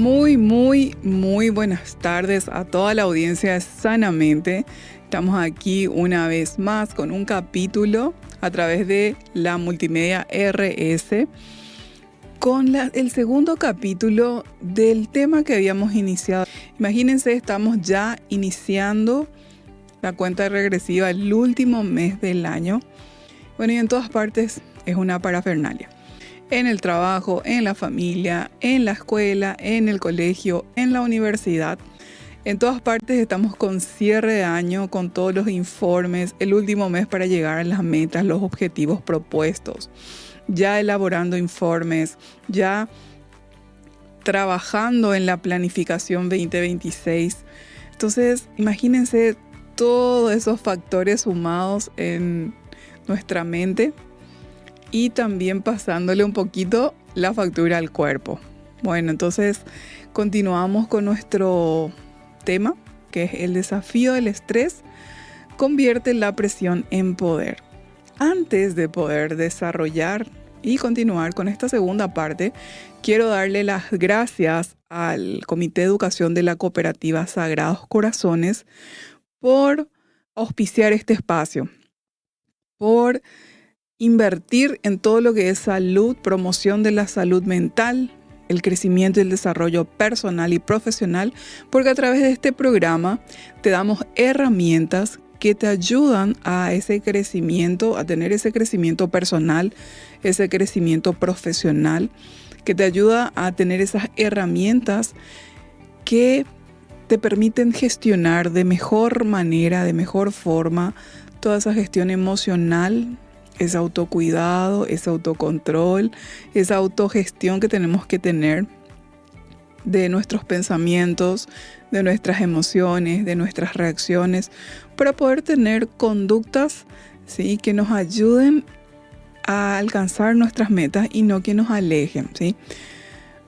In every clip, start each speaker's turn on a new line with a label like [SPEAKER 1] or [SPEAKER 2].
[SPEAKER 1] Muy buenas tardes a toda la audiencia de Sanamente. Estamos aquí una vez más con un capítulo a través de la multimedia RS con el segundo capítulo del tema que habíamos iniciado. Imagínense, estamos ya iniciando la cuenta regresiva el último mes del año. Bueno, y en todas partes es una parafernalia. En el trabajo, en la familia, en la escuela, en el colegio, en la universidad. En todas partes estamos con cierre de año, con todos los informes, el último mes para llegar a las metas, los objetivos propuestos. Ya elaborando informes, ya trabajando en la planificación 2026. Entonces, imagínense todos esos factores sumados en nuestra mente y también pasándole un poquito la factura al cuerpo. Bueno, entonces continuamos con nuestro tema, que es el desafío del estrés. Convierte la presión en poder. Antes de poder desarrollar y continuar con esta segunda parte, quiero darle las gracias al Comité de Educación de la Cooperativa Sagrados Corazones por auspiciar este espacio, por invertir en todo lo que es salud, promoción de la salud mental, el crecimiento y el desarrollo personal y profesional, porque a través de este programa te damos herramientas que te ayudan a ese crecimiento, a tener ese crecimiento personal, ese crecimiento profesional, que te ayuda a tener esas herramientas que te permiten gestionar de mejor manera, de mejor forma, toda esa gestión emocional, ese autocuidado, ese autocontrol, esa autogestión que tenemos que tener de nuestros pensamientos, de nuestras emociones, de nuestras reacciones, para poder tener conductas, ¿sí?, que nos ayuden a alcanzar nuestras metas y no que nos alejen, ¿sí?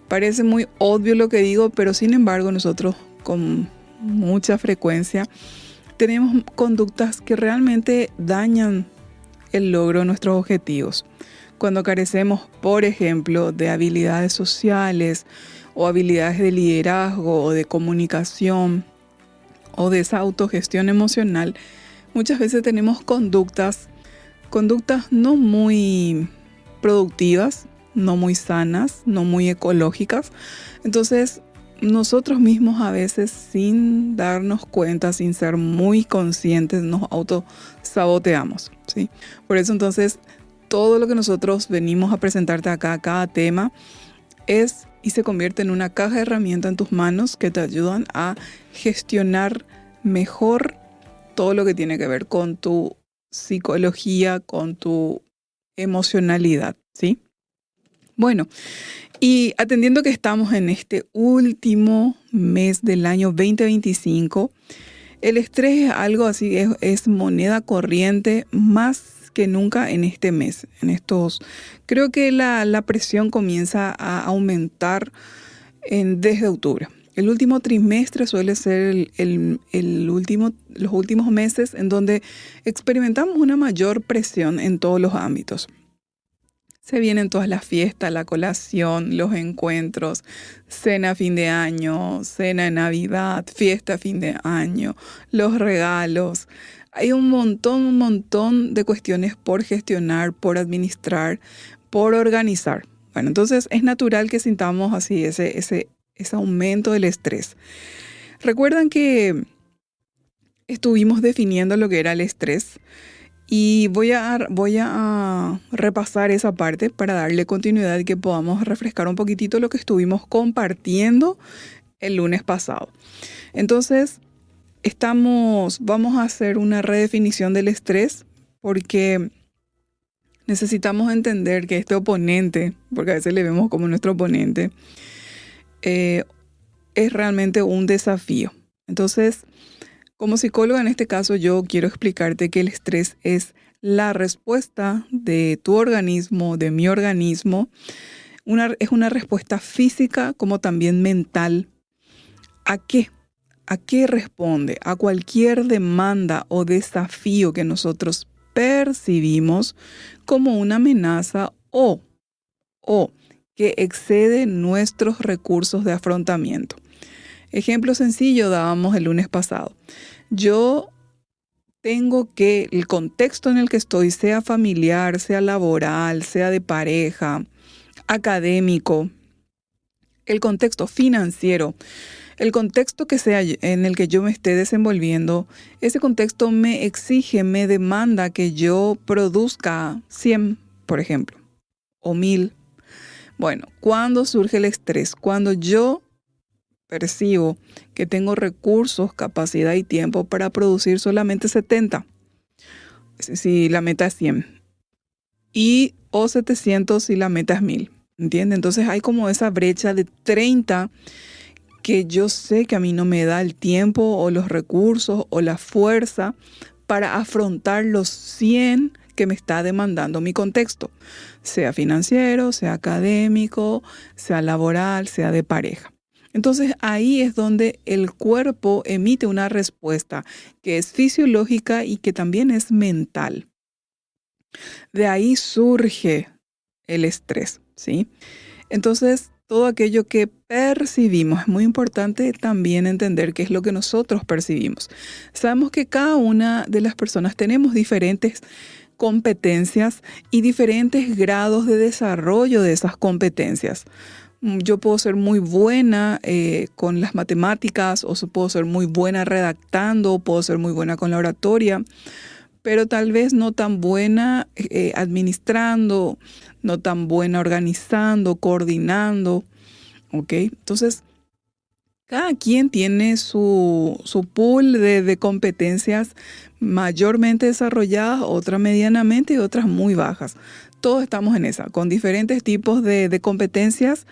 [SPEAKER 1] Parece muy obvio lo que digo, pero sin embargo nosotros con mucha frecuencia tenemos conductas que realmente dañan el logro de nuestros objetivos. Cuando carecemos, por ejemplo, de habilidades sociales o habilidades de liderazgo o de comunicación o de esa autogestión emocional, muchas veces tenemos conductas no muy productivas, no muy sanas, no muy ecológicas. Entonces, nosotros mismos a veces, sin darnos cuenta, sin ser muy conscientes, nos autosaboteamos, ¿sí? Por eso entonces, todo lo que nosotros venimos a presentarte acá, cada tema, es y se convierte en una caja de herramientas en tus manos que te ayudan a gestionar mejor todo lo que tiene que ver con tu psicología, con tu emocionalidad, ¿sí? Bueno, y atendiendo que estamos en este último mes del año 2025, el estrés es algo así, es moneda corriente más que nunca en este mes. Creo que la presión comienza a aumentar desde octubre. El último trimestre suele ser los últimos meses en donde experimentamos una mayor presión en todos los ámbitos. Se vienen todas las fiestas, la colación, los encuentros, cena fin de año, cena de Navidad, fiesta fin de año, los regalos. Hay un montón de cuestiones por gestionar, por administrar, por organizar. Bueno, entonces es natural que sintamos así ese aumento del estrés. Recuerdan que estuvimos definiendo lo que era el estrés. Y voy a repasar esa parte para darle continuidad y que podamos refrescar un poquitito lo que estuvimos compartiendo el lunes pasado. Entonces, vamos a hacer una redefinición del estrés porque necesitamos entender que este oponente, porque a veces le vemos como nuestro oponente, es realmente un desafío. Entonces, como psicóloga en este caso, yo quiero explicarte que el estrés es la respuesta de tu organismo, de mi organismo. Es una respuesta física como también mental. ¿A qué? ¿A qué responde? A cualquier demanda o desafío que nosotros percibimos como una amenaza o que excede nuestros recursos de afrontamiento. Ejemplo sencillo dábamos el lunes pasado. Yo tengo que el contexto en el que estoy, sea familiar, sea laboral, sea de pareja, académico, el contexto financiero, el contexto que sea en el que yo me esté desenvolviendo, ese contexto me exige, me demanda que yo produzca 100, por ejemplo, o 1000. Bueno, ¿cuándo surge el estrés? Cuando yo percibo que tengo recursos, capacidad y tiempo para producir solamente 70, si la meta es 100, y o 700 si la meta es 1000. ¿Entiendes? Entonces hay como esa brecha de 30 que yo sé que a mí no me da el tiempo o los recursos o la fuerza para afrontar los 100 que me está demandando mi contexto, sea financiero, sea académico, sea laboral, sea de pareja. Entonces ahí es donde el cuerpo emite una respuesta que es fisiológica y que también es mental. De ahí surge el estrés, ¿sí? Entonces, todo aquello que percibimos, es muy importante también entender qué es lo que nosotros percibimos. Sabemos que cada una de las personas tenemos diferentes competencias y diferentes grados de desarrollo de esas competencias. Yo puedo ser muy buena con las matemáticas, o puedo ser muy buena redactando, puedo ser muy buena con la oratoria, pero tal vez no tan buena administrando, no tan buena organizando, coordinando, ¿ok? Entonces, cada quien tiene su pool de competencias mayormente desarrolladas, otras medianamente y otras muy bajas. Todos estamos en esa, con diferentes tipos de competencias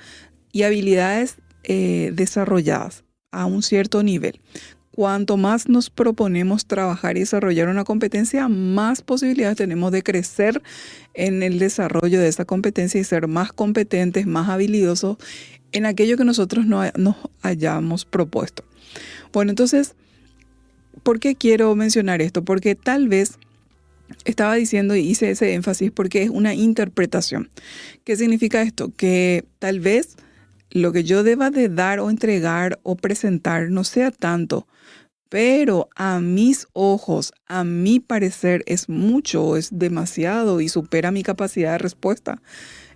[SPEAKER 1] y habilidades desarrolladas a un cierto nivel. Cuanto más nos proponemos trabajar y desarrollar una competencia, más posibilidades tenemos de crecer en el desarrollo de esa competencia y ser más competentes, más habilidosos en aquello que nosotros nos hayamos propuesto. Bueno, entonces, ¿por qué quiero mencionar esto? Porque tal vez estaba diciendo y hice ese énfasis porque es una interpretación. ¿Qué significa esto? Que tal vez lo que yo deba de dar o entregar o presentar no sea tanto, pero a mis ojos, a mi parecer, es mucho, es demasiado y supera mi capacidad de respuesta.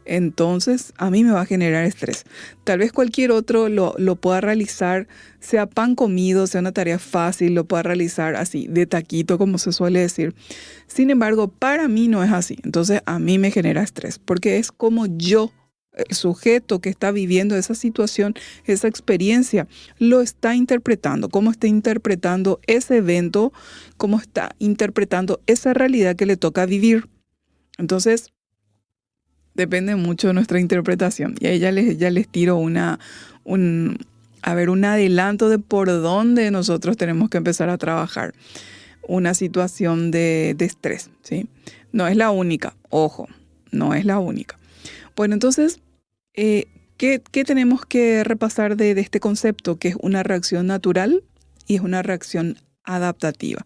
[SPEAKER 1] Entonces, a mí me va a generar estrés. Tal vez cualquier otro lo pueda realizar, sea pan comido, sea una tarea fácil, lo pueda realizar así, de taquito, como se suele decir. Sin embargo, para mí no es así. Entonces, a mí me genera estrés, porque es como yo, el sujeto que está viviendo esa situación, esa experiencia, lo está interpretando, cómo está interpretando ese evento, cómo está interpretando esa realidad que le toca vivir. Entonces, depende mucho de nuestra interpretación. Y ahí ya les tiro un adelanto de por dónde nosotros tenemos que empezar a trabajar una situación de estrés, ¿sí? No es la única, ojo, no es la única. Bueno, entonces, ¿qué tenemos que repasar de este concepto? Que es una reacción natural y es una reacción adaptativa.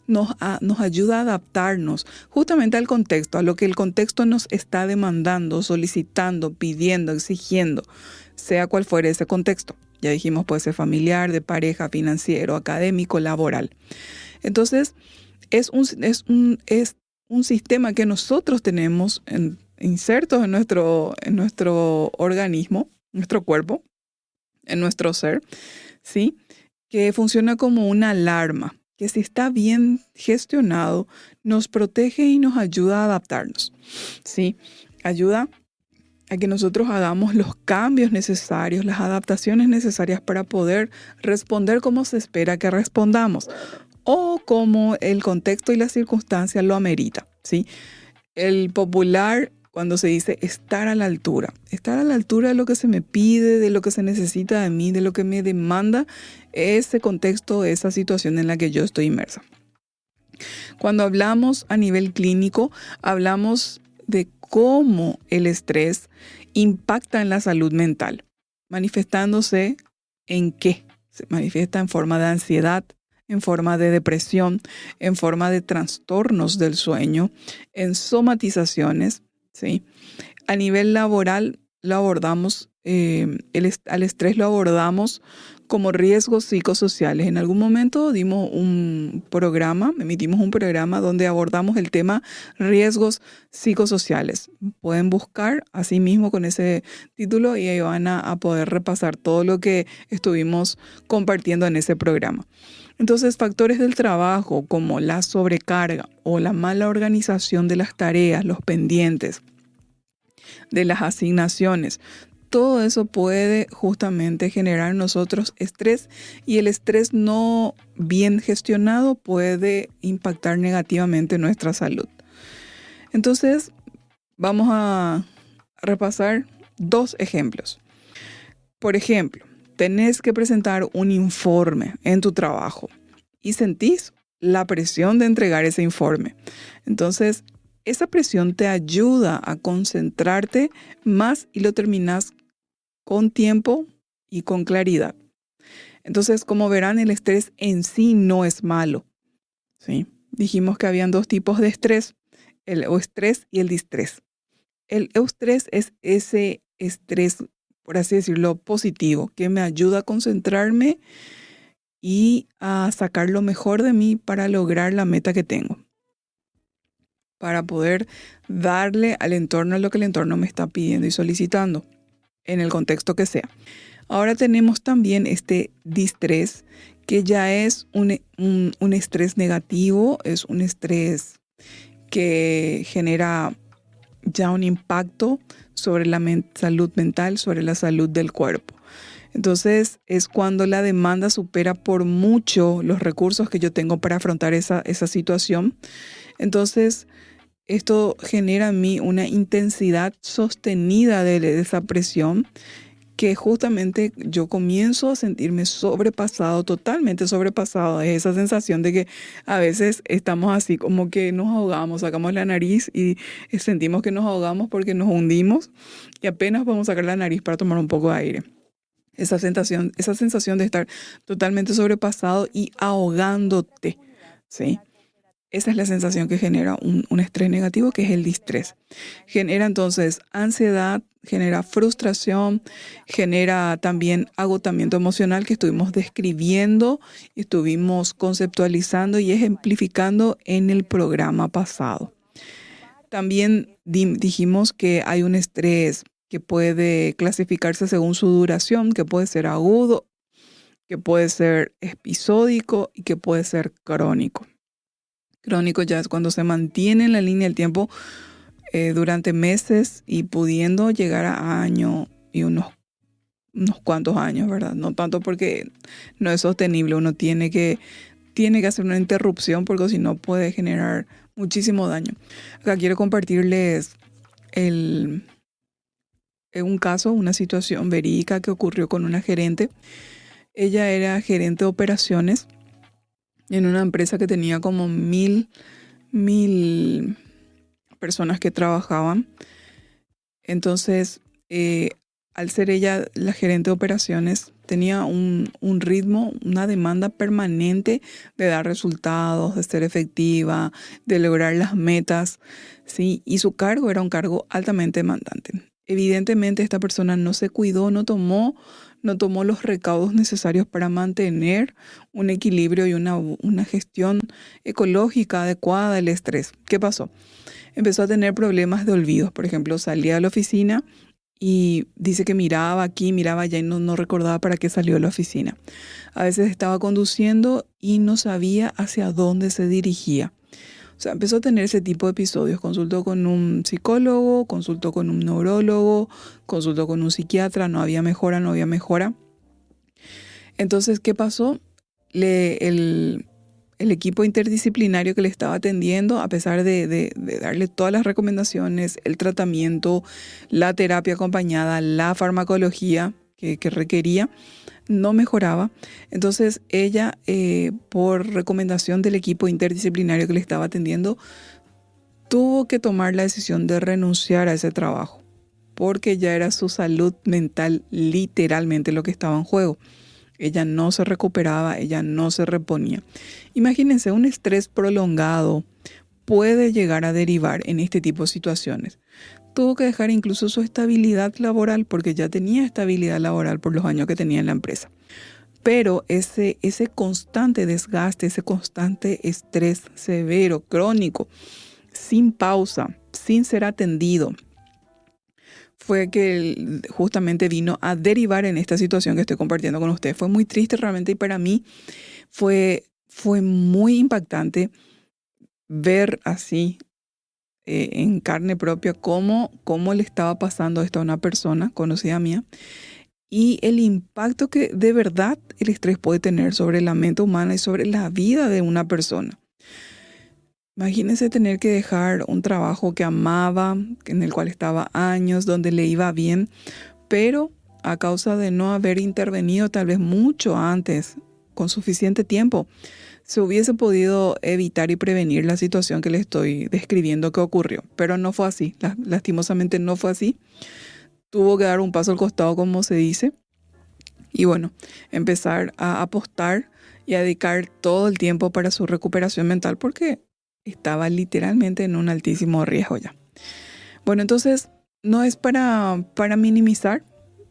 [SPEAKER 1] Nos ayuda a adaptarnos justamente al contexto, a lo que el contexto nos está demandando, solicitando, pidiendo, exigiendo, sea cual fuere ese contexto. Ya dijimos, puede ser familiar, de pareja, financiero, académico, laboral. Entonces, es un sistema que nosotros tenemos insertos en nuestro organismo, nuestro cuerpo, en nuestro ser, ¿sí? Que funciona como una alarma, que si está bien gestionado, nos protege y nos ayuda a adaptarnos, ¿sí? Ayuda a que nosotros hagamos los cambios necesarios, las adaptaciones necesarias para poder responder como se espera que respondamos o como el contexto y la circunstancia lo amerita, ¿sí? El popular, cuando se dice estar a la altura de lo que se me pide, de lo que se necesita de mí, de lo que me demanda ese contexto, esa situación en la que yo estoy inmersa. Cuando hablamos a nivel clínico, hablamos de cómo el estrés impacta en la salud mental, manifestándose en qué. Se manifiesta en forma de ansiedad, en forma de depresión, en forma de trastornos del sueño, en somatizaciones, ¿sí? A nivel laboral, lo abordamos, al estrés lo abordamos como riesgos psicosociales. En algún momento emitimos un programa donde abordamos el tema riesgos psicosociales. Pueden buscar así mismo con ese título y ahí van a poder repasar todo lo que estuvimos compartiendo en ese programa. Entonces, factores del trabajo como la sobrecarga o la mala organización de las tareas, los pendientes, de las asignaciones, todo eso puede justamente generar en nosotros estrés, y el estrés no bien gestionado puede impactar negativamente nuestra salud. Entonces, vamos a repasar 2 ejemplos. Por ejemplo, tenés que presentar un informe en tu trabajo y sentís la presión de entregar ese informe. Entonces, esa presión te ayuda a concentrarte más y lo terminás con tiempo y con claridad. Entonces, como verán, el estrés en sí no es malo, ¿sí? Dijimos que habían 2 tipos de estrés, el eustrés y el distrés. El eustrés es ese estrés, por así decirlo, positivo, que me ayuda a concentrarme y a sacar lo mejor de mí para lograr la meta que tengo, para poder darle al entorno lo que el entorno me está pidiendo y solicitando, en el contexto que sea. Ahora tenemos también este distrés, que ya es un estrés negativo, es un estrés que genera ya un impacto sobre la salud mental, sobre la salud del cuerpo. Entonces es cuando la demanda supera por mucho los recursos que yo tengo para afrontar esa situación. Entonces esto genera en mí una intensidad sostenida de esa presión, que justamente yo comienzo a sentirme sobrepasado, totalmente sobrepasado. Es esa sensación de que a veces estamos así como que nos ahogamos, sacamos la nariz y sentimos que nos ahogamos porque nos hundimos y apenas podemos sacar la nariz para tomar un poco de aire. Esa sensación de estar totalmente sobrepasado y ahogándote, ¿sí? Esa es la sensación que genera un estrés negativo, que es el distrés. Genera entonces ansiedad, genera frustración, genera también agotamiento emocional, que estuvimos describiendo, estuvimos conceptualizando y ejemplificando en el programa pasado. También dijimos que hay un estrés que puede clasificarse según su duración, que puede ser agudo, que puede ser episódico y que puede ser crónico. Crónico ya es cuando se mantiene en la línea del tiempo durante meses y pudiendo llegar a años y unos cuantos años, ¿verdad? No tanto porque no es sostenible, uno tiene que hacer una interrupción porque si no puede generar muchísimo daño. Acá quiero compartirles un caso, una situación verídica que ocurrió con una gerente. Ella era gerente de operaciones en una empresa que tenía como 1,000 personas que trabajaban. Entonces, al ser ella la gerente de operaciones, tenía un ritmo, una demanda permanente de dar resultados, de ser efectiva, de lograr las metas, ¿sí? Y su cargo era un cargo altamente demandante. Evidentemente, esta persona no se cuidó, no tomó los recaudos necesarios para mantener un equilibrio y una gestión ecológica adecuada del estrés. ¿Qué pasó? Empezó a tener problemas de olvidos. Por ejemplo, salía de la oficina y dice que miraba aquí, miraba allá y no recordaba para qué salió de la oficina. A veces estaba conduciendo y no sabía hacia dónde se dirigía. O sea, empezó a tener ese tipo de episodios. Consultó con un psicólogo, consultó con un neurólogo, consultó con un psiquiatra, no había mejora. Entonces, ¿qué pasó? El equipo interdisciplinario que le estaba atendiendo, a pesar de darle todas las recomendaciones, el tratamiento, la terapia acompañada, la farmacología que requería, no mejoraba. Entonces ella, por recomendación del equipo interdisciplinario que le estaba atendiendo, tuvo que tomar la decisión de renunciar a ese trabajo, porque ya era su salud mental literalmente lo que estaba en juego. Ella no se recuperaba, ella no se reponía. Imagínense, un estrés prolongado puede llegar a derivar en este tipo de situaciones. tuvo que dejar incluso su estabilidad laboral porque ya tenía estabilidad laboral por los años que tenía en la empresa. Pero ese constante desgaste, ese constante estrés severo, crónico, sin pausa, sin ser atendido, fue que él justamente vino a derivar en esta situación que estoy compartiendo con ustedes. Fue muy triste realmente y para mí fue muy impactante ver así en carne propia cómo le estaba pasando esto a una persona conocida mía y el impacto que de verdad el estrés puede tener sobre la mente humana y sobre la vida de una persona. Imagínense tener que dejar un trabajo que amaba, en el cual estaba años, donde le iba bien, pero a causa de no haber intervenido tal vez mucho antes, con suficiente tiempo, se hubiese podido evitar y prevenir la situación que le estoy describiendo que ocurrió. Pero no fue así, lastimosamente no fue así. Tuvo que dar un paso al costado, como se dice, y bueno, empezar a apostar y a dedicar todo el tiempo para su recuperación mental porque estaba literalmente en un altísimo riesgo ya. Bueno, entonces no es para minimizar,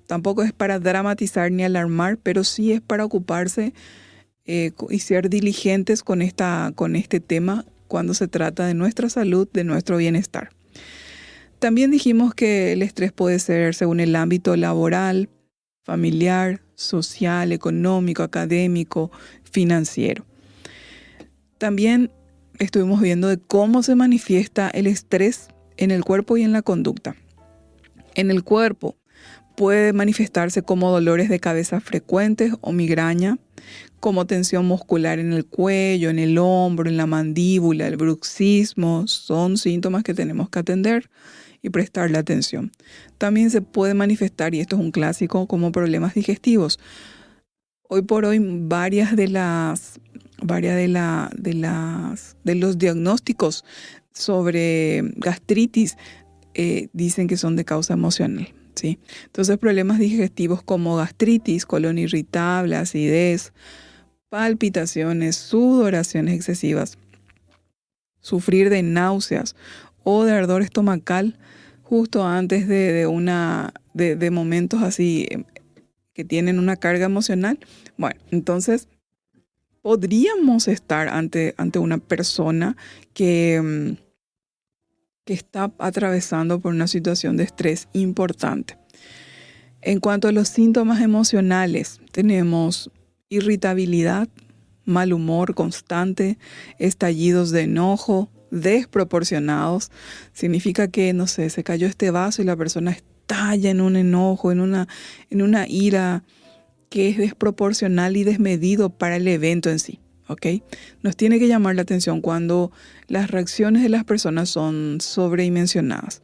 [SPEAKER 1] tampoco es para dramatizar ni alarmar, pero sí es para ocuparse y ser diligentes con este tema cuando se trata de nuestra salud, de nuestro bienestar. También dijimos que el estrés puede ser según el ámbito laboral, familiar, social, económico, académico, financiero. También estuvimos viendo de cómo se manifiesta el estrés en el cuerpo y en la conducta. En el cuerpo puede manifestarse como dolores de cabeza frecuentes o migraña, como tensión muscular en el cuello, en el hombro, en la mandíbula, el bruxismo. Son síntomas que tenemos que atender y prestarle atención. También se puede manifestar, y esto es un clásico, como problemas digestivos. Hoy por hoy varias de los diagnósticos sobre gastritis dicen que son de causa emocional, ¿sí? Entonces problemas digestivos como gastritis, colon irritable, acidez, palpitaciones, sudoraciones excesivas, sufrir de náuseas o de ardor estomacal justo antes de momentos así que tienen una carga emocional. Bueno, entonces podríamos estar ante una persona que está atravesando por una situación de estrés importante. En cuanto a los síntomas emocionales, tenemos irritabilidad, mal humor constante, estallidos de enojo desproporcionados. Significa que, no sé, se cayó este vaso y la persona estalla en un enojo, en una ira que es desproporcional y desmedido para el evento en sí, ¿ok? Nos tiene que llamar la atención cuando las reacciones de las personas son sobredimensionadas.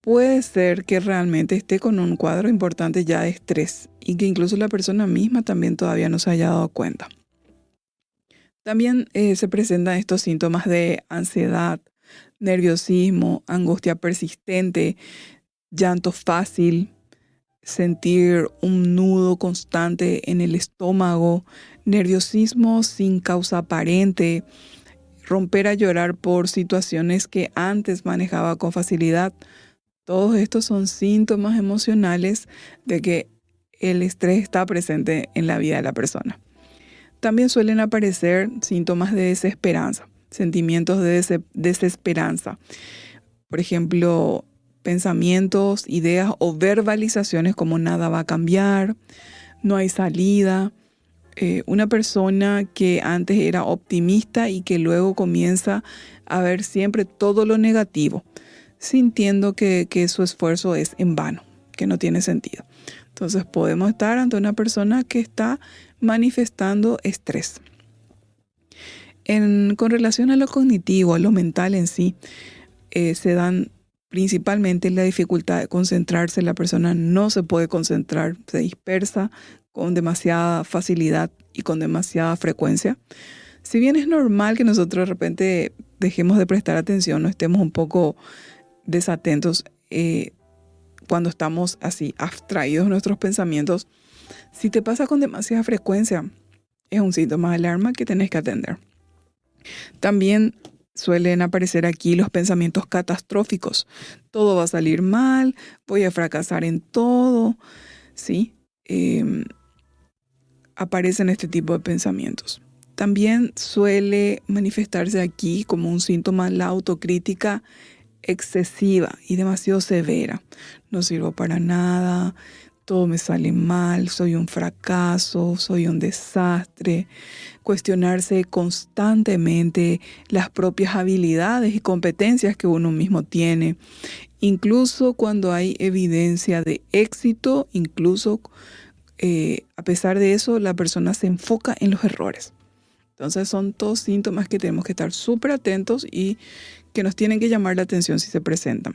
[SPEAKER 1] Puede ser que realmente esté con un cuadro importante ya de estrés y que incluso la persona misma también todavía no se haya dado cuenta. También se presentan estos síntomas de ansiedad, nerviosismo, angustia persistente, llanto fácil, sentir un nudo constante en el estómago, nerviosismo sin causa aparente, romper a llorar por situaciones que antes manejaba con facilidad. Todos estos son síntomas emocionales de que el estrés está presente en la vida de la persona. También suelen aparecer síntomas de desesperanza, sentimientos de desesperanza. Por ejemplo, pensamientos, ideas o verbalizaciones como nada va a cambiar, no hay salida. Una persona que antes era optimista y que luego comienza a ver siempre todo lo negativo, sintiendo que su esfuerzo es en vano, que no tiene sentido. Entonces podemos estar ante una persona que está manifestando estrés. Con relación a lo cognitivo, a lo mental en sí, se dan principalmente la dificultad de concentrarse. La persona no se puede concentrar, se dispersa con demasiada facilidad y con demasiada frecuencia. Si bien es normal que nosotros de repente dejemos de prestar atención, no estemos un poco desatentos cuando estamos así abstraídos de nuestros pensamientos, si te pasa con demasiada frecuencia, es un síntoma de alarma que tenés que atender. También suelen aparecer aquí los pensamientos catastróficos. Todo va a salir mal, voy a fracasar en todo, ¿sí? Aparecen este tipo de pensamientos. También suele manifestarse aquí como un síntoma la autocrítica excesiva y demasiado severa. No sirvo para nada, todo me sale mal, soy un fracaso, soy un desastre. Cuestionarse constantemente las propias habilidades y competencias que uno mismo tiene. Incluso cuando hay evidencia de éxito, incluso a pesar de eso, la persona se enfoca en los errores. Entonces son todos síntomas que tenemos que estar súper atentos y que nos tienen que llamar la atención si se presentan.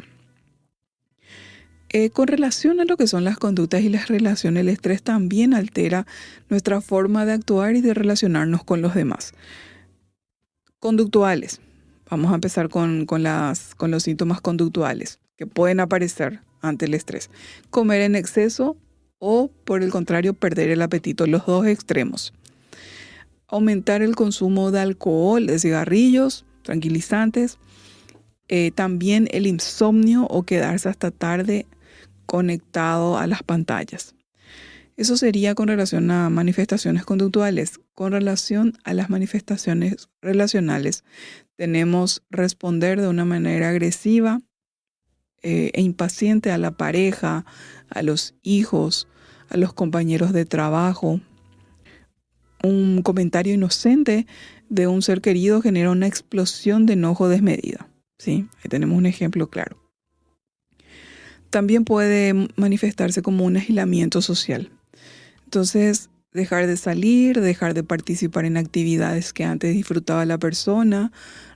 [SPEAKER 1] Con relación a lo que son las conductas y las relaciones, el estrés también altera nuestra forma de actuar y de relacionarnos con los demás. Conductuales. Vamos a empezar con los síntomas conductuales que pueden aparecer ante el estrés. Comer en exceso o, por el contrario, perder el apetito, los dos extremos. Aumentar el consumo de alcohol, de cigarrillos, tranquilizantes. También el insomnio o quedarse hasta tarde conectado a las pantallas. Eso sería con relación a manifestaciones conductuales. Con relación a las manifestaciones relacionales, tenemos responder de una manera agresiva e impaciente a la pareja, a los hijos, a los compañeros de trabajo. Un comentario inocente de un ser querido genera una explosión de enojo desmedida. ¿Sí? Ahí tenemos un ejemplo claro. También puede manifestarse como un aislamiento social. Entonces, dejar de salir, dejar de participar en actividades que antes disfrutaba la persona,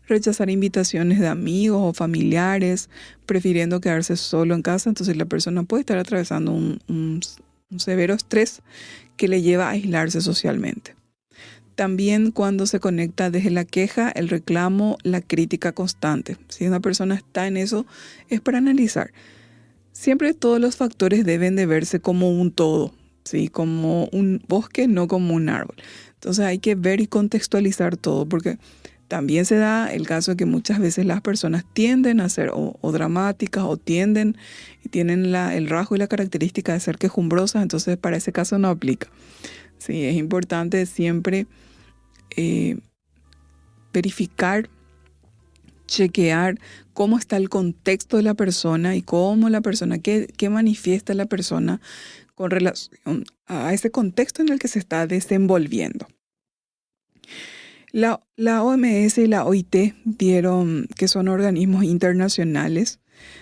[SPEAKER 1] rechazar invitaciones de amigos o familiares, prefiriendo quedarse solo en casa. Entonces la persona puede estar atravesando un severo estrés que le lleva a aislarse socialmente. También cuando se conecta desde la queja, el reclamo, la crítica constante. Si una persona está en eso, es para analizar. Siempre todos los factores deben de verse como un todo, ¿sí? Como un bosque, no como un árbol. Entonces hay que ver y contextualizar todo, porque también se da el caso de que muchas veces las personas tienden a ser o dramáticas o tienden y tienen el rasgo y la característica de ser quejumbrosas, entonces para ese caso no aplica. Sí, es importante siempre verificar, chequear cómo está el contexto de la persona y cómo la persona, qué manifiesta la persona con relación a ese contexto en el que se está desenvolviendo. La OMS y la OIT dieron, que son organismos internacionales,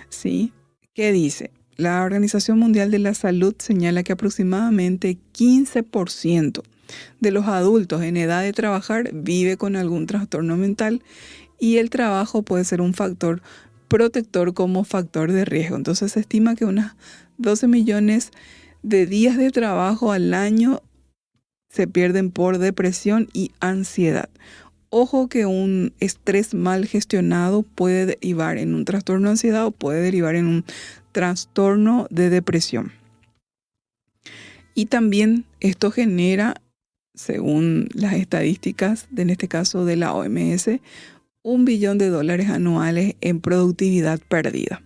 [SPEAKER 1] ¿sí? ¿Qué dice? La Organización Mundial de la Salud señala que aproximadamente 15% de los adultos en edad de trabajar vive con algún trastorno mental y el trabajo puede ser un factor protector como factor de riesgo. Entonces se estima que unas 12 millones de días de trabajo al año se pierden por depresión y ansiedad. Ojo que un estrés mal gestionado puede derivar en un trastorno de ansiedad o puede derivar en un trastorno de depresión. Y también esto genera, según las estadísticas, en este caso de la OMS, $1 billón anuales en productividad perdida.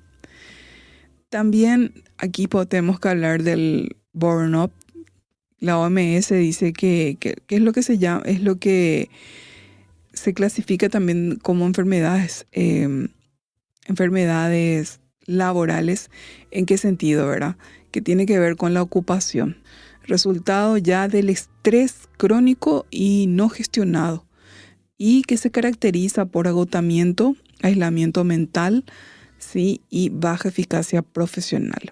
[SPEAKER 1] También aquí tenemos que hablar del burnout. La OMS dice que es lo que se llama, es lo que se clasifica también como enfermedades laborales. ¿En qué sentido, verdad? Que tiene que ver con la ocupación. Resultado ya del estrés crónico y no gestionado, y que se caracteriza por agotamiento, aislamiento mental, ¿sí? Y baja eficacia profesional.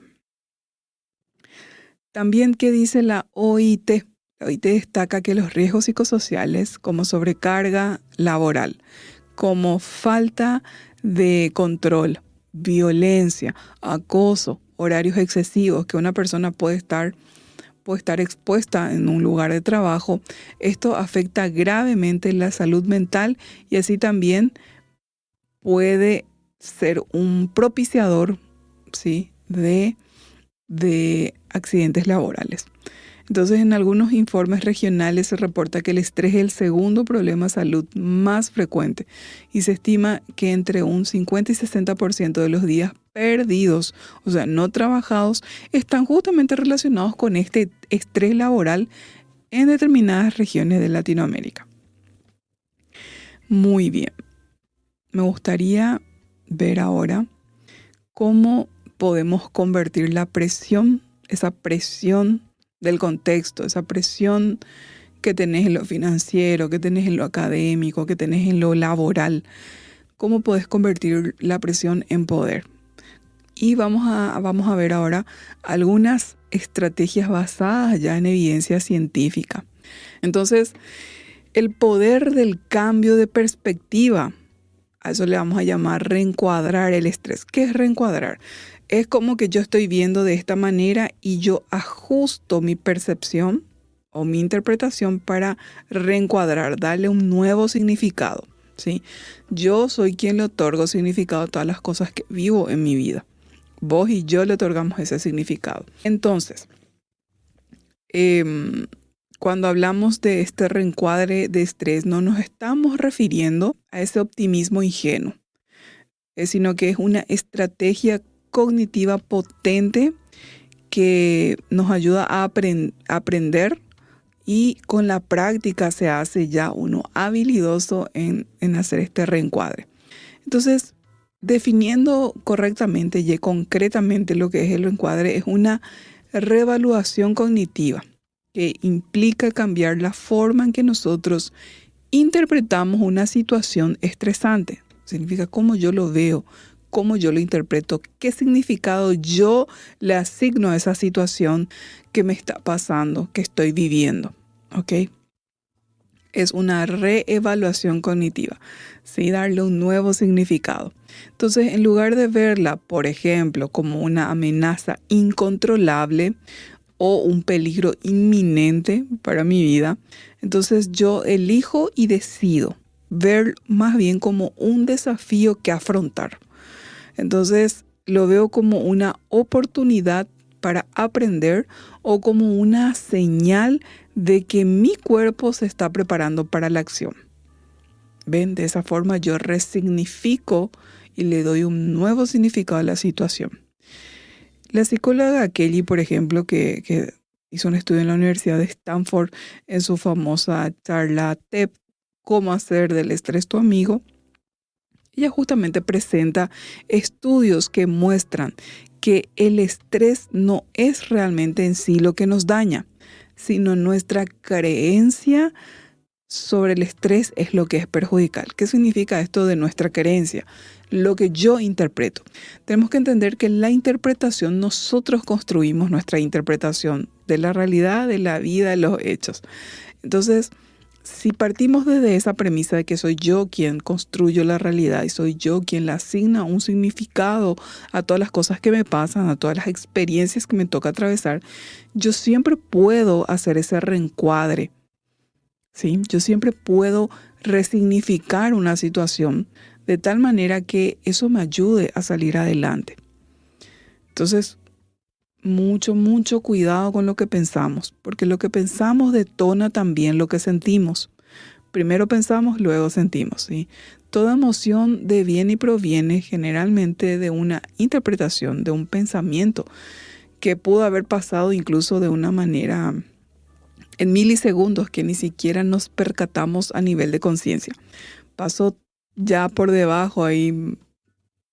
[SPEAKER 1] También, ¿qué dice la OIT? La OIT destaca que los riesgos psicosociales como sobrecarga laboral, como falta de control, violencia, acoso, horarios excesivos, que una persona puede estar expuesta en un lugar de trabajo, esto afecta gravemente la salud mental y así también puede ser un propiciador, ¿sí? de accidentes laborales. Entonces, en algunos informes regionales se reporta que el estrés es el segundo problema de salud más frecuente y se estima que entre un 50 y 60% de los días perdidos, o sea, no trabajados, están justamente relacionados con este estrés laboral en determinadas regiones de Latinoamérica. Muy bien. Me gustaría ver ahora cómo podemos convertir la presión, esa presión del contexto, esa presión que tenés en lo financiero, que tenés en lo académico, que tenés en lo laboral, cómo podés convertir la presión en poder. Y vamos a ver ahora algunas estrategias basadas ya en evidencia científica. Entonces, el poder del cambio de perspectiva, a eso le vamos a llamar reencuadrar el estrés. ¿Qué es reencuadrar? Es como que yo estoy viendo de esta manera y yo ajusto mi percepción o mi interpretación para reencuadrar, darle un nuevo significado, ¿sí? Yo soy quien le otorgo significado a todas las cosas que vivo en mi vida. Vos y yo le otorgamos ese significado. Entonces, cuando hablamos de este reencuadre de estrés, no nos estamos refiriendo a ese optimismo ingenuo, sino que es una estrategia cognitiva potente que nos ayuda a aprender y con la práctica se hace ya uno habilidoso en hacer este reencuadre. Entonces, definiendo correctamente y concretamente lo que es el reencuadre, es una reevaluación cognitiva que implica cambiar la forma en que nosotros interpretamos una situación estresante. Significa cómo yo lo veo, cómo yo lo interpreto, qué significado yo le asigno a esa situación que me está pasando, que estoy viviendo. ¿Ok? Es una reevaluación cognitiva, ¿sí? Darle un nuevo significado. Entonces, en lugar de verla, por ejemplo, como una amenaza incontrolable o un peligro inminente para mi vida, entonces yo elijo y decido ver más bien como un desafío que afrontar. Entonces lo veo como una oportunidad para aprender o como una señal de que mi cuerpo se está preparando para la acción. ¿Ven? De esa forma yo resignifico y le doy un nuevo significado a la situación. La psicóloga Kelly, por ejemplo, que hizo un estudio en la Universidad de Stanford en su famosa charla TED, ¿Cómo hacer del estrés tu amigo?, ella justamente presenta estudios que muestran que el estrés no es realmente en sí lo que nos daña, sino nuestra creencia sobre el estrés es lo que es perjudicial. ¿Qué significa esto de nuestra creencia? Lo que yo interpreto. Tenemos que entender que la interpretación, nosotros construimos nuestra interpretación de la realidad, de la vida, de los hechos. Entonces, si partimos desde esa premisa de que soy yo quien construyo la realidad y soy yo quien le asigna un significado a todas las cosas que me pasan, a todas las experiencias que me toca atravesar, yo siempre puedo hacer ese reencuadre, ¿sí? Yo siempre puedo resignificar una situación de tal manera que eso me ayude a salir adelante. Entonces, mucho cuidado con lo que pensamos, porque lo que pensamos detona también lo que sentimos. Primero pensamos, luego sentimos, ¿sí? Toda emoción deviene y proviene generalmente de una interpretación, de un pensamiento que pudo haber pasado incluso de una manera en milisegundos que ni siquiera nos percatamos a nivel de conciencia. Pasó ya por debajo, ahí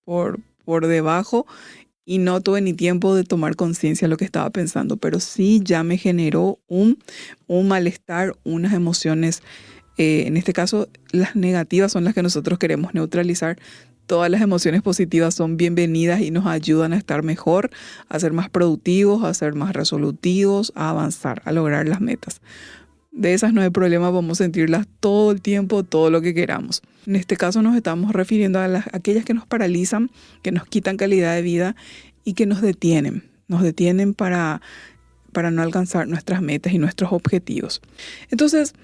[SPEAKER 1] por debajo, y no tuve ni tiempo de tomar conciencia de lo que estaba pensando, pero sí ya me generó un malestar, unas emociones. En este caso, las negativas son las que nosotros queremos neutralizar. Todas las emociones positivas son bienvenidas y nos ayudan a estar mejor, a ser más productivos, a ser más resolutivos, a avanzar, a lograr las metas. De esas no hay problema, vamos a sentirlas todo el tiempo, todo lo que queramos. En este caso nos estamos refiriendo a aquellas que nos paralizan, que nos quitan calidad de vida y que nos detienen para no alcanzar nuestras metas y nuestros objetivos. Entonces,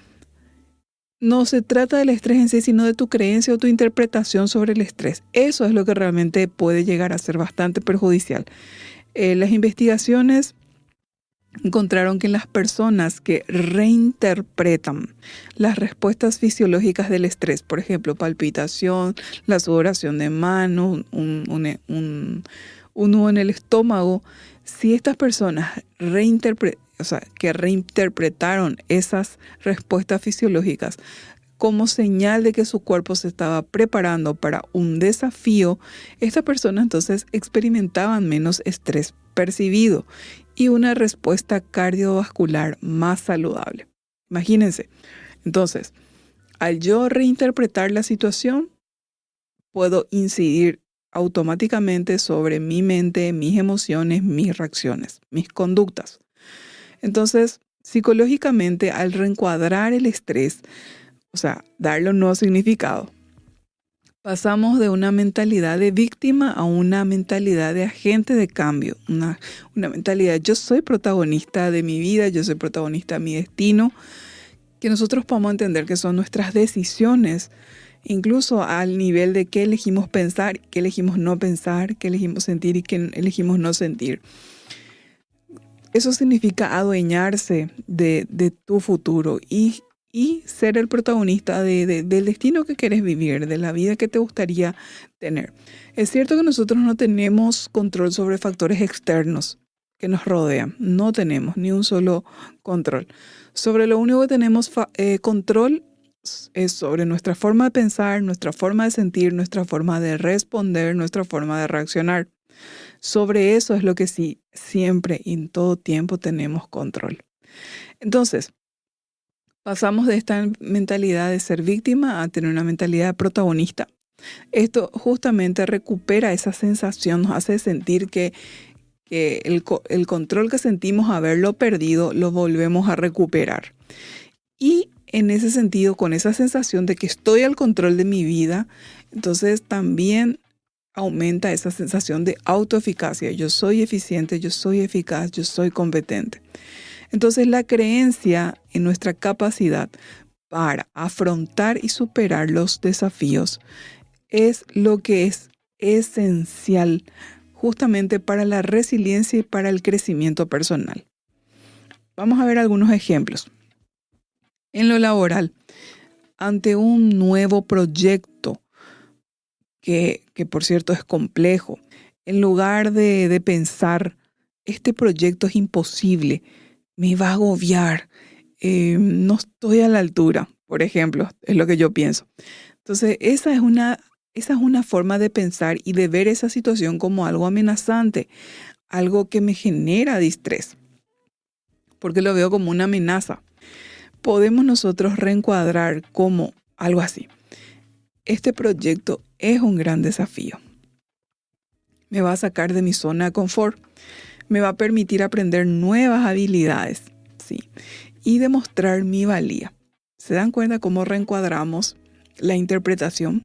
[SPEAKER 1] no se trata del estrés en sí, sino de tu creencia o tu interpretación sobre el estrés. Eso es lo que realmente puede llegar a ser bastante perjudicial. Las investigaciones encontraron que las personas que reinterpretan las respuestas fisiológicas del estrés, por ejemplo, palpitación, la sudoración de manos, un nudo en el estómago, si estas personas que reinterpretaron esas respuestas fisiológicas como señal de que su cuerpo se estaba preparando para un desafío, estas personas entonces experimentaban menos estrés percibido y una respuesta cardiovascular más saludable. Imagínense, entonces, al yo reinterpretar la situación, puedo incidir automáticamente sobre mi mente, mis emociones, mis reacciones, mis conductas. Entonces, psicológicamente, al reencuadrar el estrés, o sea, darle un nuevo significado, pasamos de una mentalidad de víctima a una mentalidad de agente de cambio, una mentalidad, yo soy protagonista de mi vida, yo soy protagonista de mi destino, que nosotros podamos entender que son nuestras decisiones, incluso al nivel de qué elegimos pensar, qué elegimos no pensar, qué elegimos sentir y qué elegimos no sentir. Eso significa adueñarse de tu futuro y ser el protagonista del destino que quieres vivir, de la vida que te gustaría tener. Es cierto que nosotros no tenemos control sobre factores externos que nos rodean. No tenemos ni un solo control. Sobre lo único que tenemos control es sobre nuestra forma de pensar, nuestra forma de sentir, nuestra forma de responder, nuestra forma de reaccionar. Sobre eso es lo que sí, siempre y en todo tiempo tenemos control. Entonces, pasamos de esta mentalidad de ser víctima a tener una mentalidad de protagonista. Esto justamente recupera esa sensación, nos hace sentir que el control que sentimos haberlo perdido, lo volvemos a recuperar. Y en ese sentido, con esa sensación de que estoy al control de mi vida, entonces también aumenta esa sensación de autoeficacia. Yo soy eficiente, yo soy eficaz, yo soy competente. Entonces la creencia en nuestra capacidad para afrontar y superar los desafíos es lo que es esencial justamente para la resiliencia y para el crecimiento personal. Vamos a ver algunos ejemplos. En lo laboral, ante un nuevo proyecto, que por cierto es complejo, en lugar de pensar, este proyecto es imposible, me va a agobiar, no estoy a la altura, por ejemplo, es lo que yo pienso. Entonces, esa es una forma de pensar y de ver esa situación como algo amenazante, algo que me genera distrés, porque lo veo como una amenaza. Podemos nosotros reencuadrar como algo así. Este proyecto es un gran desafío. Me va a sacar de mi zona de confort. Me va a permitir aprender nuevas habilidades, ¿sí? Y demostrar mi valía. ¿Se dan cuenta cómo reencuadramos la interpretación?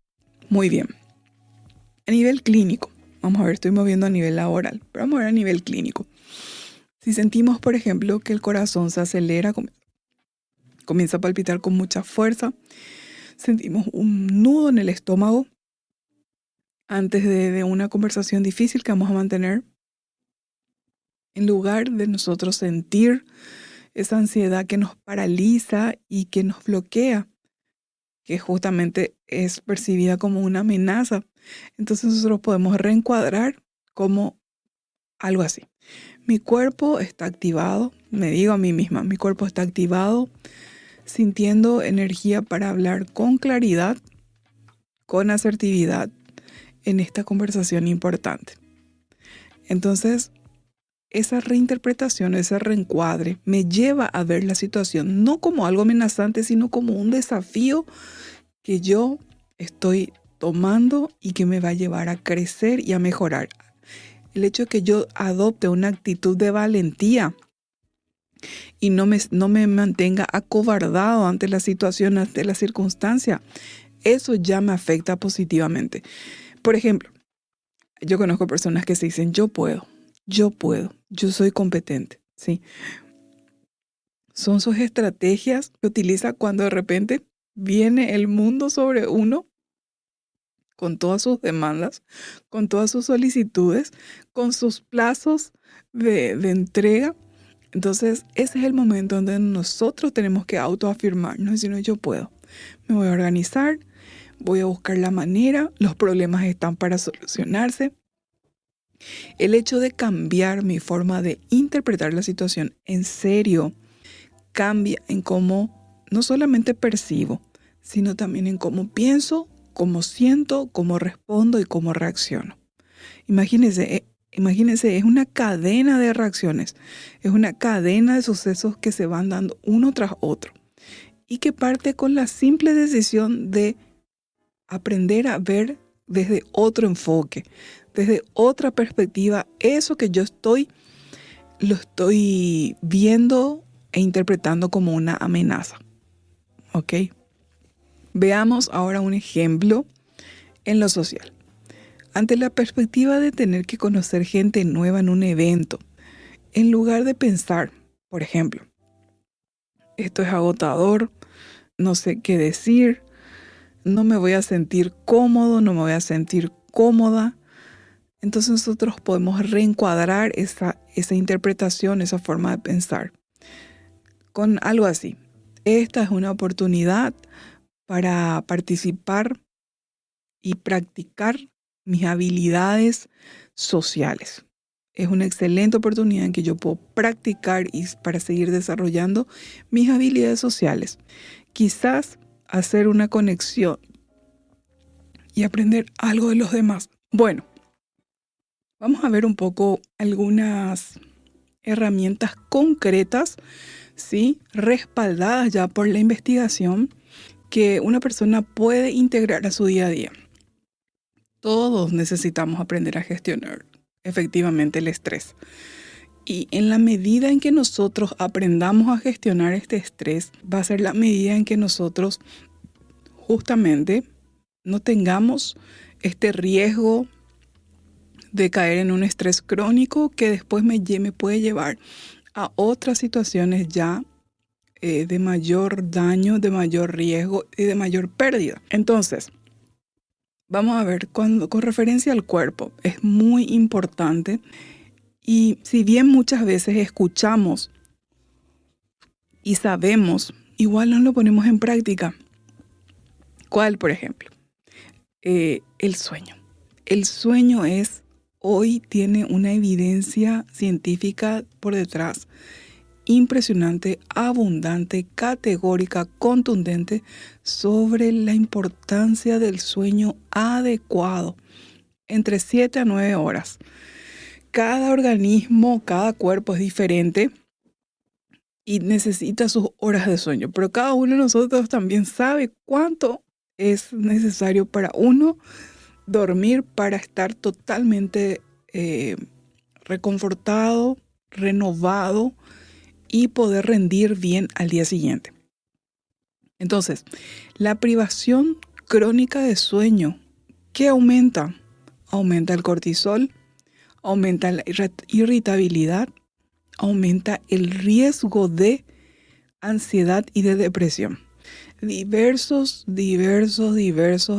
[SPEAKER 1] Muy bien. A nivel clínico, vamos a ver, estoy moviendo a nivel laboral, pero vamos a ver a nivel clínico. Si sentimos, por ejemplo, que el corazón se acelera, comienza a palpitar con mucha fuerza, sentimos un nudo en el estómago antes de una conversación difícil que vamos a mantener, en lugar de nosotros sentir esa ansiedad que nos paraliza y que nos bloquea, que justamente es percibida como una amenaza, entonces nosotros podemos reencuadrar como algo así. Mi cuerpo está activado, me digo a mí misma, mi cuerpo está activado, sintiendo energía para hablar con claridad, con asertividad en esta conversación importante. Entonces, esa reinterpretación, ese reencuadre me lleva a ver la situación no como algo amenazante, sino como un desafío que yo estoy tomando y que me va a llevar a crecer y a mejorar. El hecho de que yo adopte una actitud de valentía y no me mantenga acobardado ante la situación, ante la circunstancia, eso ya me afecta positivamente. Por ejemplo, yo conozco personas que se dicen, yo puedo, yo soy competente, ¿sí? Son sus estrategias que utiliza cuando de repente viene el mundo sobre uno con todas sus demandas, con todas sus solicitudes, con sus plazos de entrega Entonces, ese es el momento donde nosotros tenemos que autoafirmarnos, si no, yo puedo. Me voy a organizar, voy a buscar la manera, los problemas están para solucionarse. El hecho de cambiar mi forma de interpretar la situación en serio cambia en cómo no solamente percibo, sino también en cómo pienso, cómo siento, cómo respondo y cómo reacciono. Imagínense, es una cadena de reacciones, es una cadena de sucesos que se van dando uno tras otro y que parte con la simple decisión de aprender a ver desde otro enfoque, desde otra perspectiva, eso que yo lo estoy viendo e interpretando como una amenaza. ¿Ok? Veamos ahora un ejemplo en lo social. Ante la perspectiva de tener que conocer gente nueva en un evento, en lugar de pensar, por ejemplo, esto es agotador, no sé qué decir, no me voy a sentir cómodo, no me voy a sentir cómoda, entonces nosotros podemos reencuadrar esa interpretación, esa forma de pensar con algo así. Esta es una oportunidad para participar y practicar mis habilidades sociales. Es una excelente oportunidad en que yo puedo practicar y para seguir desarrollando mis habilidades sociales. Quizás hacer una conexión y aprender algo de los demás. Bueno, vamos a ver un poco algunas herramientas concretas, ¿sí? Respaldadas ya por la investigación que una persona puede integrar a su día a día. Todos necesitamos aprender a gestionar efectivamente el estrés. Y en la medida en que nosotros aprendamos a gestionar este estrés, va a ser la medida en que nosotros justamente no tengamos este riesgo de caer en un estrés crónico que después me puede llevar a otras situaciones ya de mayor daño, de mayor riesgo y de mayor pérdida. Entonces, vamos a ver, con referencia al cuerpo, es muy importante y si bien muchas veces escuchamos y sabemos, igual no lo ponemos en práctica. ¿Cuál, por ejemplo? El sueño. El sueño hoy tiene una evidencia científica por detrás impresionante, abundante, categórica, contundente sobre la importancia del sueño adecuado entre 7 a 9 horas. Cada organismo, cada cuerpo es diferente y necesita sus horas de sueño, pero cada uno de nosotros también sabe cuánto es necesario para uno dormir para estar totalmente reconfortado, renovado y poder rendir bien al día siguiente. Entonces, la privación crónica de sueño, ¿qué aumenta? Aumenta el cortisol, aumenta la irritabilidad, aumenta el riesgo de ansiedad y de depresión. Diversos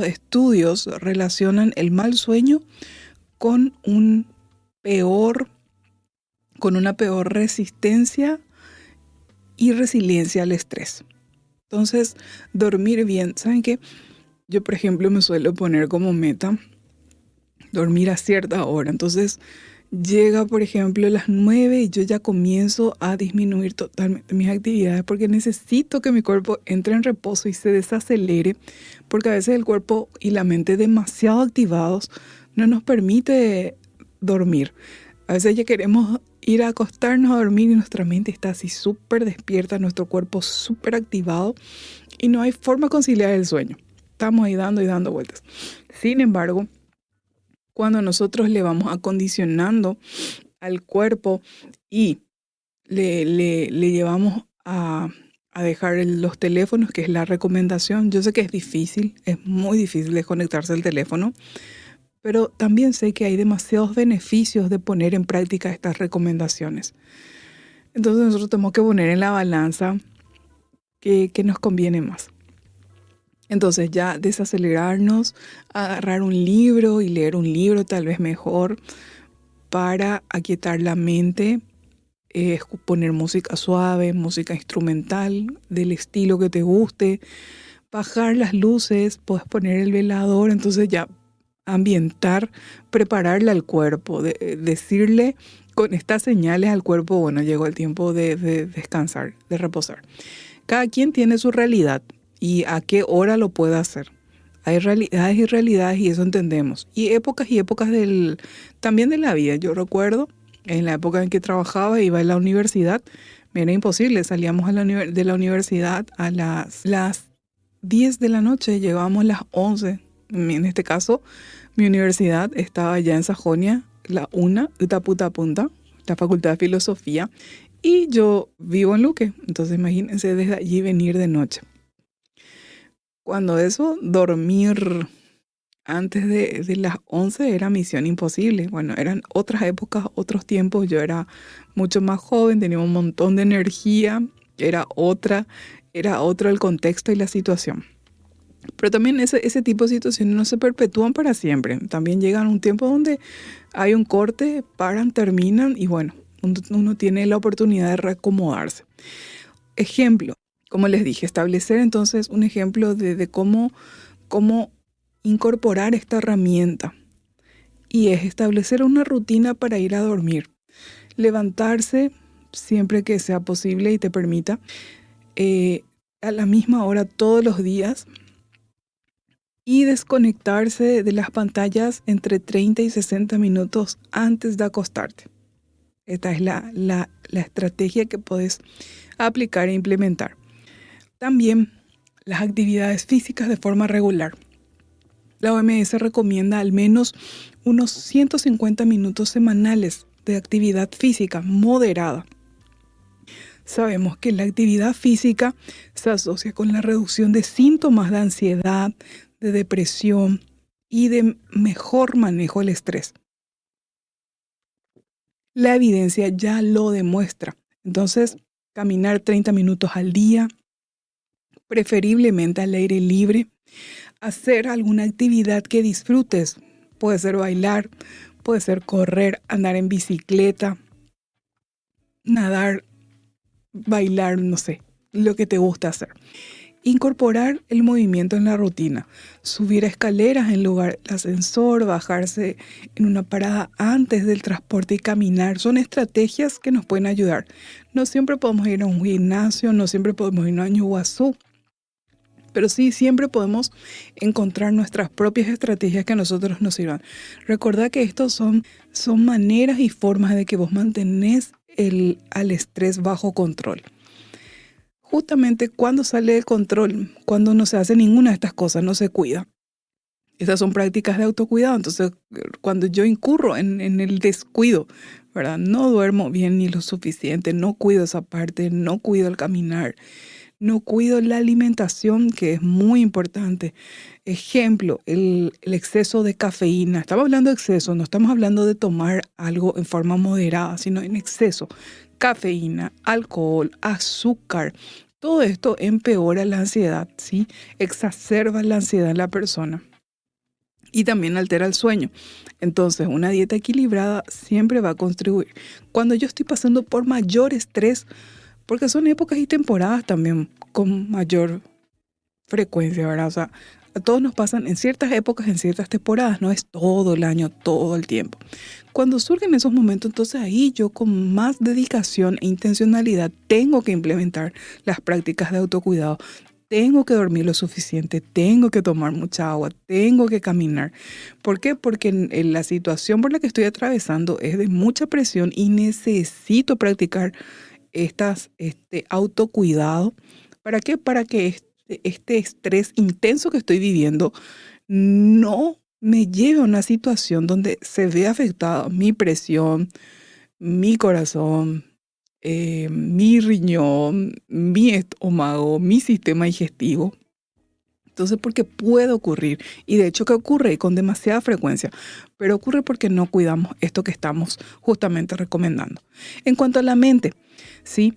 [SPEAKER 1] estudios relacionan el mal sueño con una peor resistencia y resiliencia al estrés. Entonces, dormir bien. ¿Saben qué? Yo, por ejemplo, me suelo poner como meta dormir a cierta hora. Entonces, llega, por ejemplo, a las 9 y yo ya comienzo a disminuir totalmente mis actividades porque necesito que mi cuerpo entre en reposo y se desacelere, porque a veces el cuerpo y la mente demasiado activados no nos permite dormir. A veces ya queremos ir a acostarnos a dormir y nuestra mente está así súper despierta, nuestro cuerpo súper activado y no hay forma de conciliar el sueño. Estamos ahí dando y dando vueltas. Sin embargo, cuando nosotros le vamos acondicionando al cuerpo y le llevamos a dejar los teléfonos, que es la recomendación. Yo sé que es difícil, es muy difícil desconectarse del teléfono, pero también sé que hay demasiados beneficios de poner en práctica estas recomendaciones. Entonces nosotros tenemos que poner en la balanza qué nos conviene más. Entonces ya desacelerarnos, agarrar un libro y leer un libro tal vez mejor para aquietar la mente, poner música suave, música instrumental, del estilo que te guste, bajar las luces, puedes poner el velador, entonces ya ambientar, prepararle al cuerpo, decirle con estas señales al cuerpo, bueno, llegó el tiempo de descansar, de reposar. Cada quien tiene su realidad y a qué hora lo puede hacer. Hay realidades y realidades y eso entendemos. Y épocas también de la vida. Yo recuerdo en la época en que trabajaba, iba a la universidad, me era imposible. Salíamos de la universidad a las 10 de la noche, llegábamos a las 11. En este caso, mi universidad estaba allá en Sajonia, la UNA, Utaputa, la Facultad de Filosofía, y yo vivo en Luque. Entonces imagínense desde allí venir de noche. Cuando eso, dormir antes de las 11 era misión imposible. Bueno, eran otras épocas, otros tiempos. Yo era mucho más joven, tenía un montón de energía. Era otro el contexto y la situación. Pero también ese tipo de situaciones no se perpetúan para siempre. También llegan un tiempo donde hay un corte, paran, terminan y bueno, uno tiene la oportunidad de reacomodarse. Ejemplo. Como les dije, establecer entonces un ejemplo de cómo incorporar esta herramienta. Y es establecer una rutina para ir a dormir. Levantarse siempre que sea posible y te permita. A la misma hora todos los días. Y desconectarse de las pantallas entre 30 y 60 minutos antes de acostarte. Esta es la estrategia que puedes aplicar e implementar. También las actividades físicas de forma regular. La OMS recomienda al menos unos 150 minutos semanales de actividad física moderada. Sabemos que la actividad física se asocia con la reducción de síntomas de ansiedad, de depresión y de mejor manejo del estrés. La evidencia ya lo demuestra. Entonces, caminar 30 minutos al día, preferiblemente al aire libre, hacer alguna actividad que disfrutes. Puede ser bailar, puede ser correr, andar en bicicleta, nadar, bailar, no sé, lo que te gusta hacer. Incorporar el movimiento en la rutina, subir escaleras en lugar del ascensor, bajarse en una parada antes del transporte y caminar. Son estrategias que nos pueden ayudar. No siempre podemos ir a un gimnasio, no siempre podemos ir a un Ñuguazú, pero sí siempre podemos encontrar nuestras propias estrategias que a nosotros nos sirvan. Recordad que estos son maneras y formas de que vos mantenés al estrés bajo control. Justamente cuando sale de control, cuando no se hace ninguna de estas cosas, no se cuida. Estas son prácticas de autocuidado. Entonces, cuando yo incurro en el descuido, ¿verdad? No duermo bien ni lo suficiente, no cuido esa parte, no cuido el caminar, no cuido la alimentación, que es muy importante. Ejemplo, el exceso de cafeína. Estamos hablando de exceso, no estamos hablando de tomar algo en forma moderada, sino en exceso. Cafeína, alcohol, azúcar. Todo esto empeora la ansiedad, ¿sí? Exacerba la ansiedad en la persona. Y también altera el sueño. Entonces, una dieta equilibrada siempre va a contribuir. Cuando yo estoy pasando por mayor estrés, porque son épocas y temporadas también con mayor frecuencia, ¿verdad? O sea, a todos nos pasan en ciertas épocas, en ciertas temporadas, no es todo el año, todo el tiempo. Cuando surgen esos momentos, entonces ahí yo con más dedicación e intencionalidad tengo que implementar las prácticas de autocuidado. Tengo que dormir lo suficiente, tengo que tomar mucha agua, tengo que caminar. ¿Por qué? Porque en la situación por la que estoy atravesando es de mucha presión y necesito practicar este autocuidado. ¿Para qué? Para que este estrés intenso que estoy viviendo no me lleve a una situación donde se ve afectada mi presión, mi corazón, mi riñón, mi estómago, mi sistema digestivo. Entonces, porque puede ocurrir, y de hecho que ocurre con demasiada frecuencia, pero ocurre porque no cuidamos esto que estamos justamente recomendando. En cuanto a la mente, ¿sí?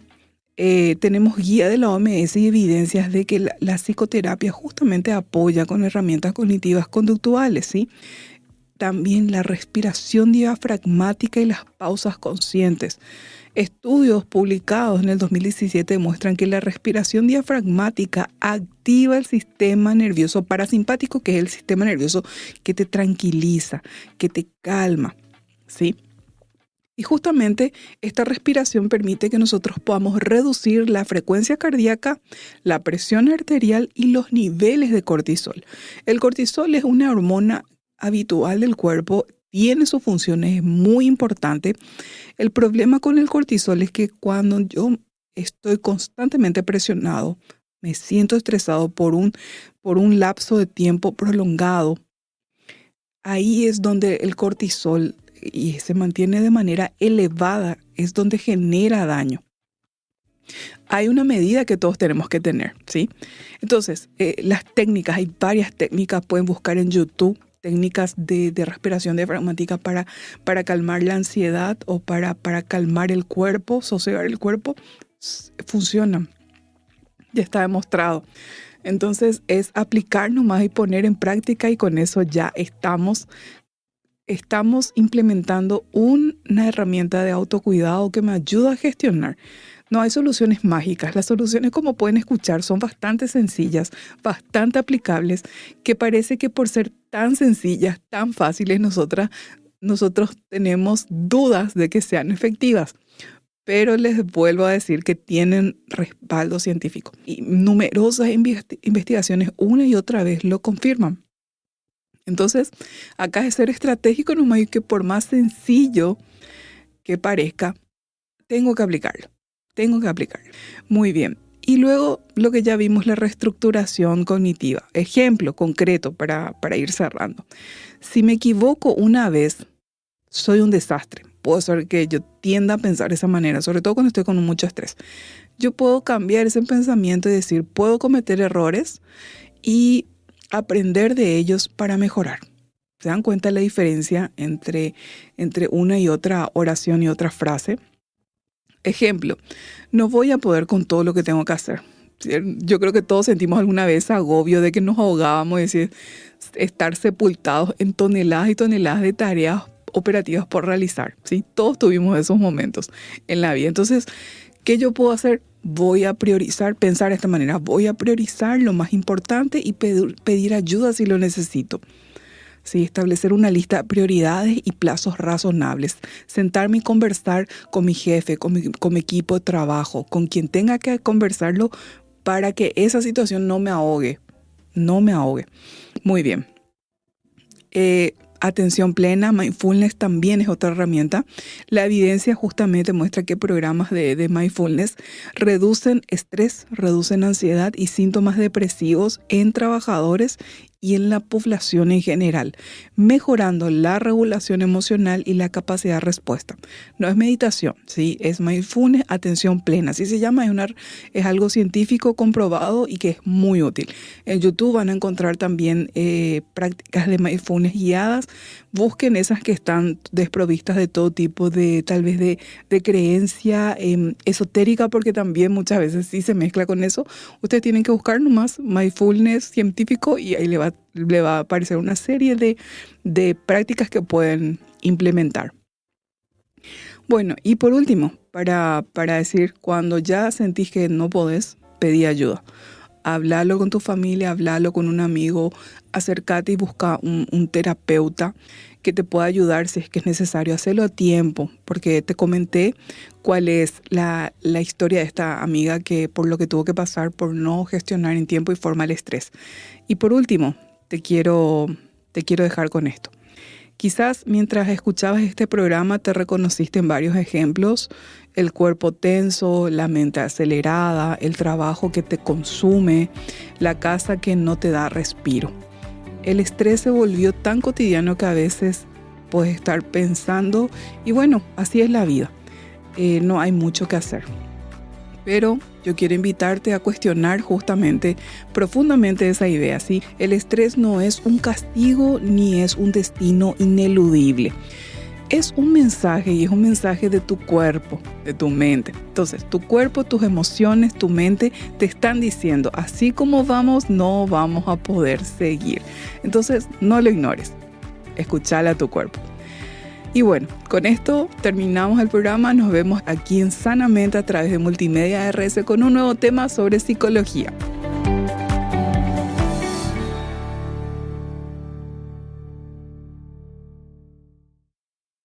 [SPEAKER 1] Tenemos guía de la OMS y evidencias de que la psicoterapia justamente apoya con herramientas cognitivas conductuales, ¿sí? también la respiración diafragmática y las pausas conscientes. Estudios publicados en el 2017 demuestran que la respiración diafragmática activa el sistema nervioso parasimpático, que es el sistema nervioso que te tranquiliza, que te calma, ¿sí? Y justamente esta respiración permite que nosotros podamos reducir la frecuencia cardíaca, la presión arterial y los niveles de cortisol. El cortisol es una hormona habitual del cuerpo, tiene sus funciones, es muy importante. El problema con el cortisol es que cuando yo estoy constantemente presionado, me siento estresado por un lapso de tiempo prolongado, ahí es donde el cortisol y se mantiene de manera elevada, es donde genera daño. Hay una medida que todos tenemos que tener, ¿sí? Entonces, las técnicas, hay varias técnicas, pueden buscar en YouTube técnicas de respiración diafragmática para calmar la ansiedad o para calmar el cuerpo, sosegar el cuerpo. Funcionan, ya está demostrado. Entonces, es aplicar nomás y poner en práctica, y con eso ya estamos implementando una herramienta de autocuidado que me ayuda a gestionar. No hay soluciones mágicas. Las soluciones, como pueden escuchar, son bastante sencillas, bastante aplicables, que parece que por ser tan sencillas, tan fáciles, nosotros tenemos dudas de que sean efectivas. Pero les vuelvo a decir que tienen respaldo científico. Y numerosas investigaciones una y otra vez lo confirman. Entonces, acá es ser estratégico nomás, y que por más sencillo que parezca, tengo que aplicarlo. Muy bien. Y luego lo que ya vimos, la reestructuración cognitiva. Ejemplo concreto para ir cerrando. Si me equivoco una vez, soy un desastre. Puede ser que yo tienda a pensar de esa manera, sobre todo cuando estoy con mucho estrés. Yo puedo cambiar ese pensamiento y decir, puedo cometer errores y aprender de ellos para mejorar. ¿Se dan cuenta la diferencia entre una y otra oración y otra frase? Ejemplo, no voy a poder con todo lo que tengo que hacer. Yo creo que todos sentimos alguna vez agobio de que nos ahogábamos, es decir, estar sepultados en toneladas y toneladas de tareas operativas por realizar, ¿sí? Todos tuvimos esos momentos en la vida. Entonces, ¿qué yo puedo hacer? Voy a priorizar, pensar de esta manera, voy a priorizar lo más importante y pedir ayuda si lo necesito. Sí, establecer una lista de prioridades y plazos razonables. Sentarme y conversar con mi jefe, con mi equipo de trabajo, con quien tenga que conversarlo para que esa situación no me ahogue. Muy bien. Atención plena, mindfulness también es otra herramienta. La evidencia justamente muestra que programas de mindfulness reducen estrés, reducen ansiedad y síntomas depresivos en trabajadores y en la población en general, mejorando la regulación emocional y la capacidad de respuesta. No es meditación, ¿sí? Es mindfulness, atención plena. Así se llama, es algo científico comprobado y que es muy útil. En YouTube van a encontrar también prácticas de mindfulness guiadas. Busquen esas que están desprovistas de todo tipo de, tal vez de creencia esotérica, porque también muchas veces sí se mezcla con eso. Ustedes tienen que buscar nomás mindfulness científico y ahí le va a aparecer una serie de prácticas que pueden implementar. Bueno, y por último, para decir, cuando ya sentís que no podés, pedí ayuda. Háblalo con tu familia, háblalo con un amigo, acércate y busca un terapeuta que te pueda ayudar si es que es necesario. Hacerlo a tiempo, porque te comenté cuál es la historia de esta amiga que por lo que tuvo que pasar por no gestionar en tiempo y forma el estrés. Y por último, te quiero dejar con esto. Quizás mientras escuchabas este programa te reconociste en varios ejemplos: el cuerpo tenso, la mente acelerada, el trabajo que te consume, la casa que no te da respiro. El estrés se volvió tan cotidiano que a veces puedes estar pensando, y bueno, así es la vida, no hay mucho que hacer. Pero yo quiero invitarte a cuestionar justamente profundamente esa idea, ¿sí? El estrés no es un castigo ni es un destino ineludible. Es un mensaje, y es un mensaje de tu cuerpo, de tu mente. Entonces, tu cuerpo, tus emociones, tu mente te están diciendo, así como vamos, no vamos a poder seguir. Entonces, no lo ignores. escuchala a tu cuerpo. Y bueno, con esto terminamos el programa. Nos vemos aquí en Sanamente a través de Multimedia RS con un nuevo tema sobre psicología.